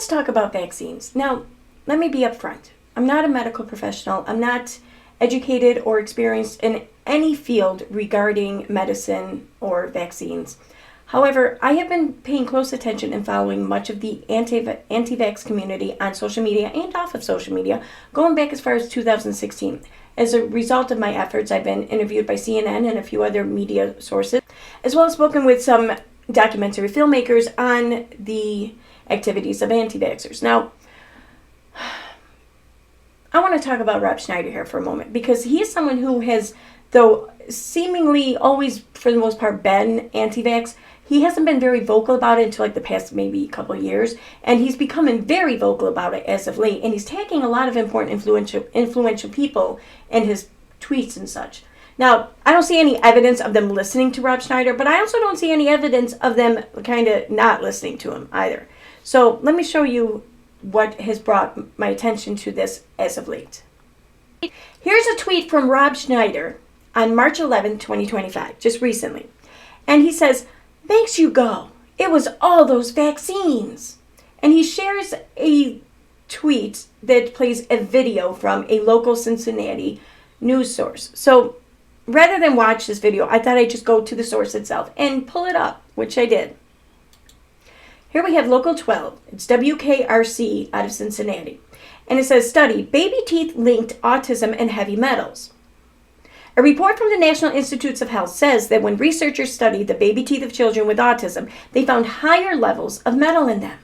let's talk about vaccines. Now, let me be upfront. I'm not a medical professional. I'm not educated or experienced in any field regarding medicine or vaccines. However, I have been paying close attention and following much of the anti-vax community on social media and off of social media, going back as far as 2016. As a result of my efforts, I've been interviewed by CNN and a few other media sources, as well as spoken with some documentary filmmakers on the activities of anti-vaxxers. Now, I want to talk about Rob Schneider here for a moment, because he is someone who has, though seemingly always, for the most part, been anti-vax. He hasn't been very vocal about it until like the past maybe couple of years, and he's becoming very vocal about it as of late, and he's tagging a lot of important influential people in his tweets and such. Now, I don't see any evidence of them listening to Rob Schneider, but I also don't see any evidence of them kind of not listening to him either. So let me show you what has brought my attention to this as of late. Here's a tweet from Rob Schneider on March 11, 2025, just recently. And he says, "Makes you go, it was all those vaccines." And he shares a tweet that plays a video from a local Cincinnati news source. So rather than watch this video, I thought I'd just go to the source itself and pull it up, which I did. Here we have Local 12. It's WKRC out of Cincinnati. And it says, "Study, baby teeth linked autism and heavy metals." A report from the National Institutes of Health says that when researchers studied the baby teeth of children with autism, they found higher levels of metal in them.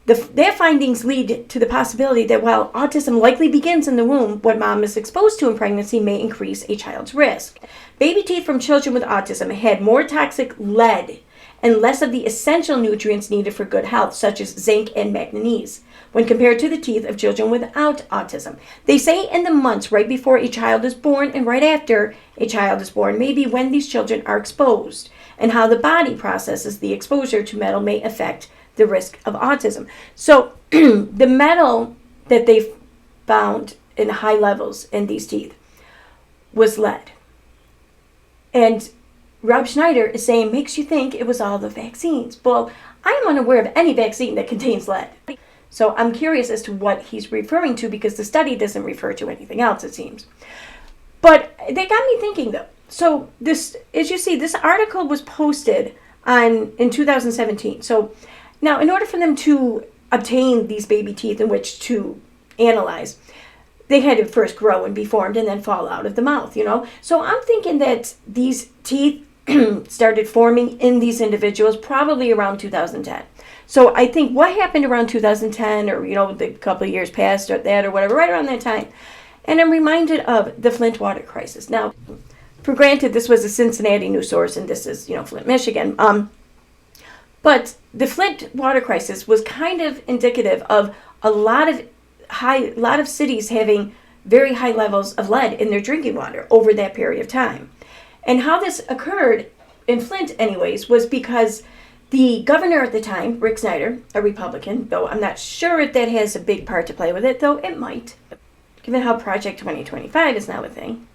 Their findings lead to the possibility that while autism likely begins in the womb, what mom is exposed to in pregnancy may increase a child's risk. Baby teeth from children with autism had more toxic lead and less of the essential nutrients needed for good health, such as zinc and manganese, when compared to the teeth of children without autism. They say in the months right before a child is born and right after a child is born may be when these children are exposed, and how the body processes the exposure to metal may affect the risk of autism. So the metal that they found in high levels in these teeth was lead. And Rob Schneider is saying, makes you think it was all the vaccines. Well, I am unaware of any vaccine that contains lead. So I'm curious as to what he's referring to, because the study doesn't refer to anything else, it seems. But they got me thinking, though. So this, as you see, this article was posted in 2017. So now, in order for them to obtain these baby teeth in which to analyze, they had to first grow and be formed and then fall out of the mouth, you know? So I'm thinking that these teeth started forming in these individuals probably around 2010. So I think what happened around 2010, or, you know, the couple of years past or that or whatever, right around that time. And I'm reminded of the Flint water crisis. Now, for granted, this was a Cincinnati news source, and this is, you know, Flint, Michigan. But the Flint water crisis was kind of indicative of a lot of cities having very high levels of lead in their drinking water over that period of time. And how this occurred in Flint, anyways, was because the governor at the time, Rick Snyder, a Republican, though I'm not sure if that has a big part to play with it, though it might, given how Project 2025 is now a thing.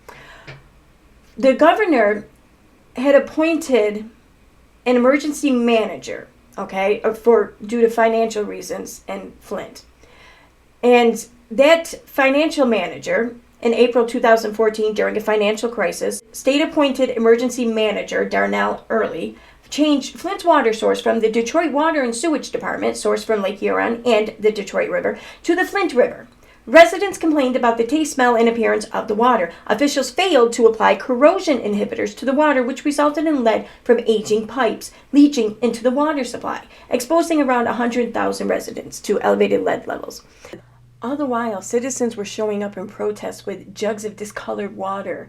The governor had appointed an emergency manager, okay, due to financial reasons in Flint. And that financial manager, in April 2014, during a financial crisis, state-appointed emergency manager Darnell Early changed Flint's water source from the Detroit Water and Sewage Department, sourced from Lake Huron and the Detroit River, to the Flint River. Residents complained about the taste, smell, and appearance of the water. Officials failed to apply corrosion inhibitors to the water, which resulted in lead from aging pipes leaching into the water supply, exposing around 100,000 residents to elevated lead levels. All the while, citizens were showing up in protests with jugs of discolored water,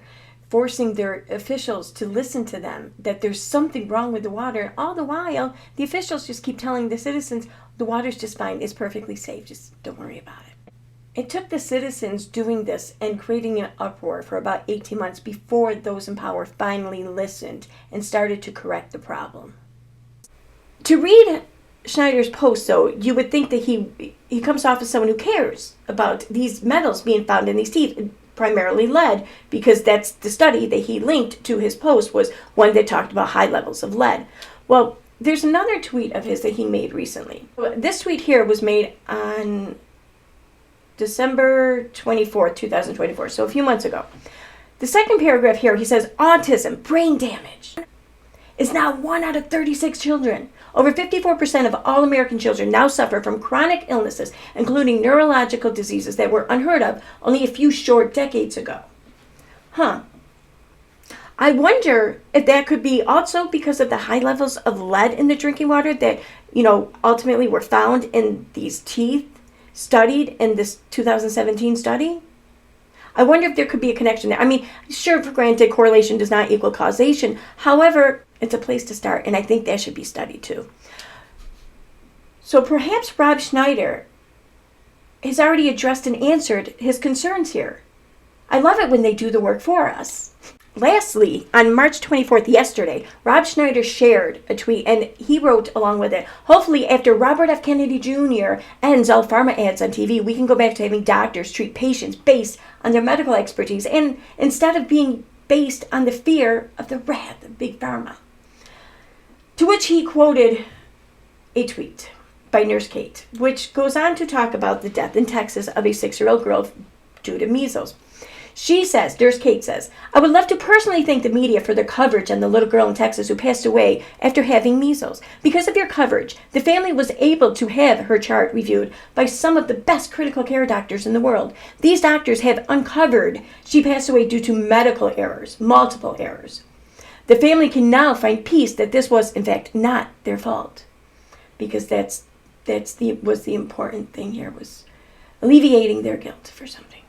forcing their officials to listen to them, that there's something wrong with the water. And all the while, the officials just keep telling the citizens, the water's just fine, it's perfectly safe, just don't worry about it. It took the citizens doing this and creating an uproar for about 18 months before those in power finally listened and started to correct the problem. To read Schneider's post, though, you would think that he comes off as someone who cares about these metals being found in these teeth, primarily lead, because that's the study that he linked to his post, was one that talked about high levels of lead. Well, there's another tweet of his that he made recently. This tweet here was made on December 24th, 2024, so a few months ago. The second paragraph here, he says, autism, brain damage, is now 1 out of 36 children. Over 54% of all American children now suffer from chronic illnesses, including neurological diseases that were unheard of only a few short decades ago. I wonder if that could be also because of the high levels of lead in the drinking water that, ultimately were found in these teeth studied in this 2017 study. I wonder if there could be a connection there. I mean, sure, for granted, correlation does not equal causation. However, it's a place to start, and I think that should be studied too. So perhaps Rob Schneider has already addressed and answered his concerns here. I love it when they do the work for us. Lastly, on March 24th, yesterday, Rob Schneider shared a tweet, and he wrote along with it, hopefully after Robert F. Kennedy Jr. ends all pharma ads on TV, we can go back to having doctors treat patients based on their medical expertise, and instead of being based on the fear of the wrath of Big Pharma. To which he quoted a tweet by Nurse Kate, which goes on to talk about the death in Texas of a 6-year-old girl due to measles. She says, Nurse Kate says, I would love to personally thank the media for their coverage on the little girl in Texas who passed away after having measles. Because of your coverage, the family was able to have her chart reviewed by some of the best critical care doctors in the world. These doctors have uncovered she passed away due to medical errors, multiple errors. The family can now find peace that this was, in fact, not their fault. Because that's the important thing here, was alleviating their guilt for something.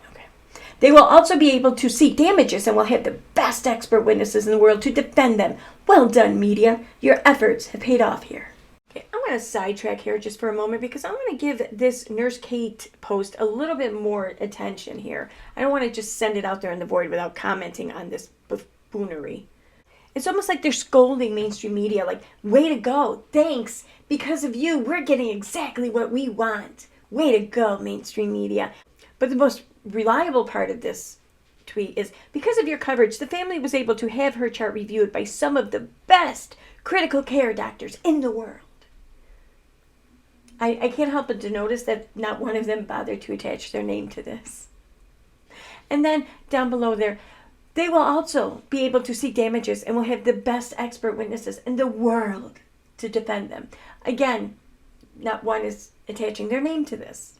They will also be able to seek damages and will have the best expert witnesses in the world to defend them. Well done, media. Your efforts have paid off here. Okay, I'm going to sidetrack here just for a moment because I'm going to give this Nurse Kate post a little bit more attention here. I don't want to just send it out there in the void without commenting on this buffoonery. It's almost like they're scolding mainstream media, like, way to go, thanks. Because of you, we're getting exactly what we want. Way to go, mainstream media. But the most reliable part of this tweet is, because of your coverage, the family was able to have her chart reviewed by some of the best critical care doctors in the world. I can't help but to notice that not one of them bothered to attach their name to this. And then down below there, they will also be able to seek damages and will have the best expert witnesses in the world to defend them. Again, not one is attaching their name to this.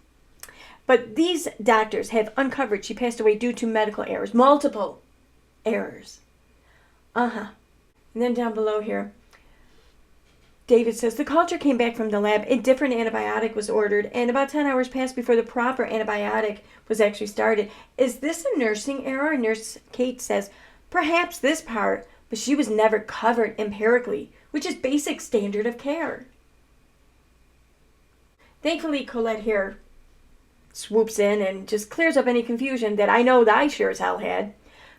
But these doctors have uncovered she passed away due to medical errors, multiple errors. And then down below here, David says, the culture came back from the lab. A different antibiotic was ordered, and about 10 hours passed before the proper antibiotic was actually started. Is this a nursing error? Nurse Kate says, perhaps this part, but she was never covered empirically, which is basic standard of care. Thankfully, Colette here swoops in and just clears up any confusion that I know that I sure as hell had.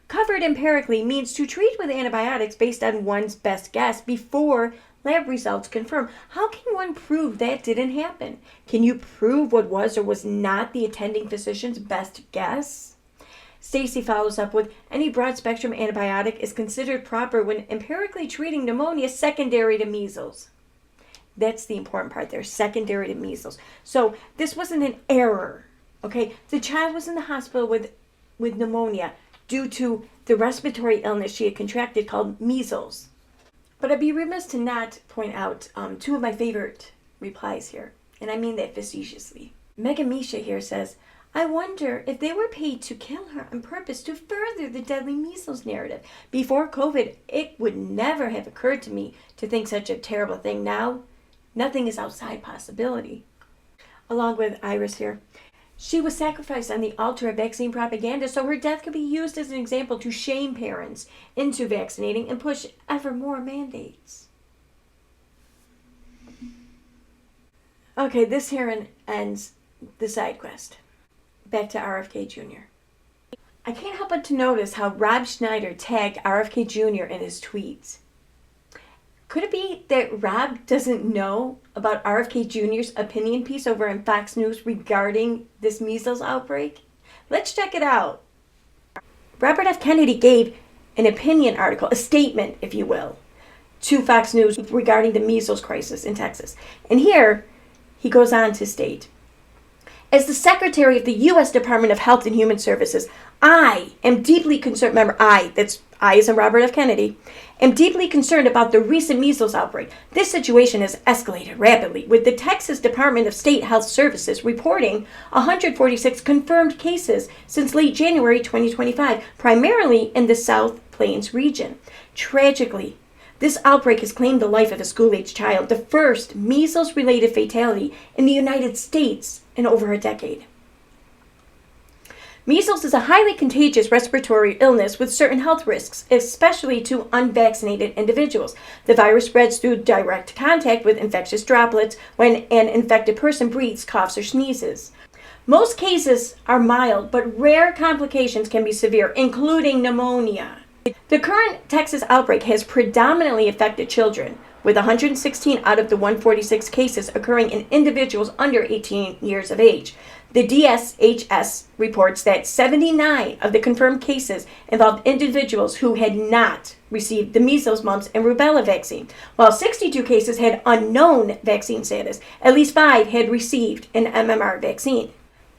Covered empirically means to treat with antibiotics based on one's best guess before lab results confirm. How can one prove that didn't happen? Can you prove what was or was not the attending physician's best guess? Stacy follows up with, any broad-spectrum antibiotic is considered proper when empirically treating pneumonia secondary to measles. That's the important part there, secondary to measles. So this wasn't an error, okay? The child was in the hospital with pneumonia due to the respiratory illness she had contracted called measles. But I'd be remiss to not point out two of my favorite replies here, and I mean that facetiously. Mega Misha here says, I wonder if they were paid to kill her on purpose to further the deadly measles narrative. Before COVID, it would never have occurred to me to think such a terrible thing. Now, nothing is outside possibility. Along with Iris here. She was sacrificed on the altar of vaccine propaganda, so her death could be used as an example to shame parents into vaccinating and push ever more mandates. Okay, this here ends the side quest. Back to RFKJr. I can't help but to notice how Rob Schneider tagged RFKJr in his tweets. Could it be that Rob doesn't know about RFK Jr.'s opinion piece over on Fox News regarding this measles outbreak? Let's check it out. Robert F. Kennedy gave an opinion article, a statement, if you will, to Fox News regarding the measles crisis in Texas. And here he goes on to state, as the Secretary of the U.S. Department of Health and Human Services, I am deeply concerned, remember I as in Robert F. Kennedy, am deeply concerned about the recent measles outbreak. This situation has escalated rapidly, with the Texas Department of State Health Services reporting 146 confirmed cases since late January 2025, primarily in the South Plains region. Tragically, this outbreak has claimed the life of a school-aged child, the first measles-related fatality in the United States in over a decade. Measles is a highly contagious respiratory illness with certain health risks, especially to unvaccinated individuals. The virus spreads through direct contact with infectious droplets when an infected person breathes, coughs, or sneezes. Most cases are mild, but rare complications can be severe, including pneumonia. The current Texas outbreak has predominantly affected children, with 116 out of the 146 cases occurring in individuals under 18 years of age. The DSHS reports that 79 of the confirmed cases involved individuals who had not received the measles, mumps, and rubella vaccine, while 62 cases had unknown vaccine status. At least 5 had received an MMR vaccine.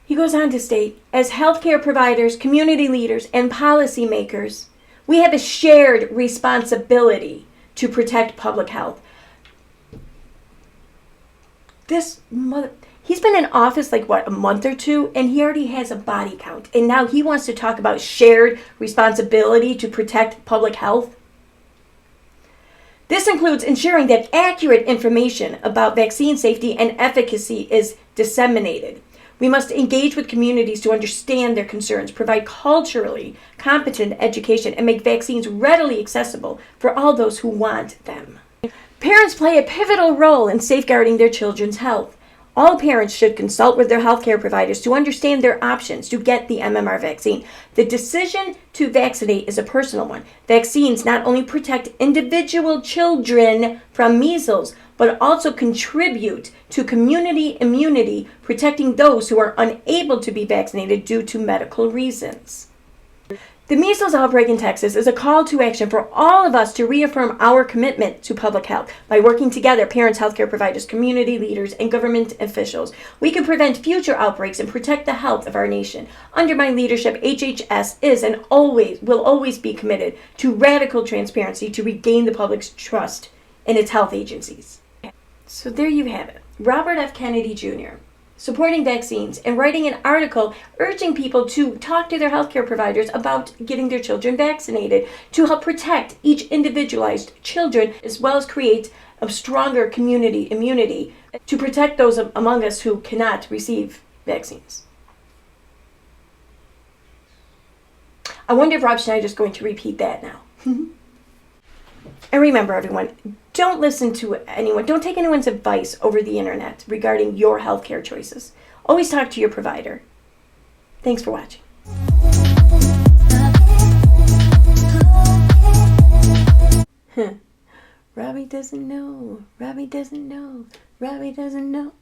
He goes on to state, as healthcare providers, community leaders, and policymakers, we have a shared responsibility to protect public health. He's been in office a month or two, and he already has a body count. And now he wants to talk about shared responsibility to protect public health. This includes ensuring that accurate information about vaccine safety and efficacy is disseminated. We must engage with communities to understand their concerns, provide culturally competent education, and make vaccines readily accessible for all those who want them. Parents play a pivotal role in safeguarding their children's health. All parents should consult with their healthcare providers to understand their options to get the MMR vaccine. The decision to vaccinate is a personal one. Vaccines not only protect individual children from measles, but also contribute to community immunity, protecting those who are unable to be vaccinated due to medical reasons. The measles outbreak in Texas is a call to action for all of us to reaffirm our commitment to public health. By working together, parents, healthcare providers, community leaders, and government officials, we can prevent future outbreaks and protect the health of our nation. Under my leadership, HHS is and will always be committed to radical transparency to regain the public's trust in its health agencies. So there you have it. Robert F. Kennedy Jr. supporting vaccines and writing an article urging people to talk to their healthcare providers about getting their children vaccinated to help protect each individualized children, as well as create a stronger community immunity to protect those among us who cannot receive vaccines. I wonder if Rob Schneider is going to repeat that now. And remember, everyone, don't listen to anyone. Don't take anyone's advice over the internet regarding your healthcare choices. Always talk to your provider. Thanks for watching. Robbie doesn't know. Robbie doesn't know. Robbie doesn't know.